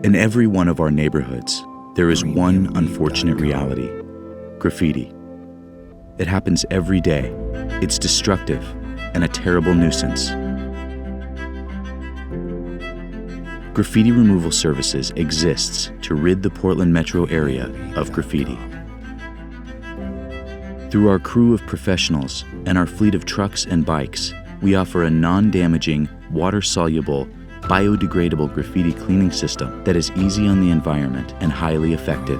In every one of our neighborhoods, there is one unfortunate reality: graffiti. It happens every day. It's destructive and a terrible nuisance. Graffiti Removal Services exists to rid the Portland metro area of graffiti. Through our crew of professionals and our fleet of trucks and bikes, we offer a non-damaging, water-soluble, biodegradable graffiti cleaning system that is easy on the environment and highly effective,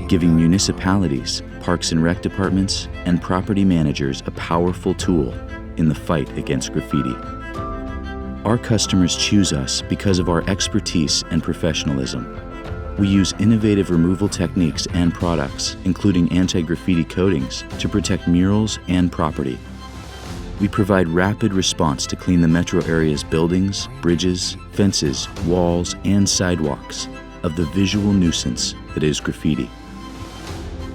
giving municipalities, parks and rec departments, and property managers a powerful tool in the fight against graffiti. Our customers choose us because of our expertise and professionalism. We use innovative removal techniques and products, including anti-graffiti coatings, to protect murals and property. We provide rapid response to clean the metro area's buildings, bridges, fences, walls, and sidewalks of the visual nuisance that is graffiti.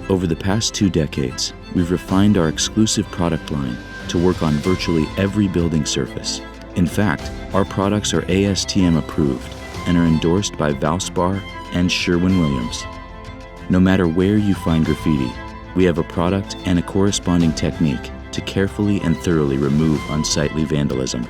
Over the past 2 decades, we've refined our exclusive product line to work on virtually every building surface. In fact, our products are ASTM approved and are endorsed by Valspar and Sherwin-Williams. No matter where you find graffiti, we have a product and a corresponding technique to carefully and thoroughly remove unsightly vandalism.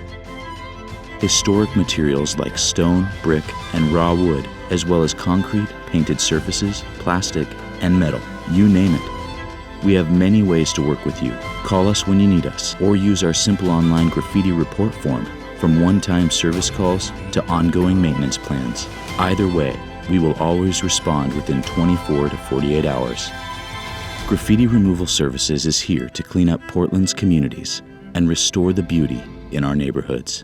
Historic materials like stone, brick, and raw wood, as well as concrete, painted surfaces, plastic, and metal, you name it. We have many ways to work with you. Call us when you need us, or use our simple online graffiti report form, from one-time service calls to ongoing maintenance plans. Either way, we will always respond within 24 to 48 hours. Graffiti Removal Services is here to clean up Portland's communities and restore the beauty in our neighborhoods.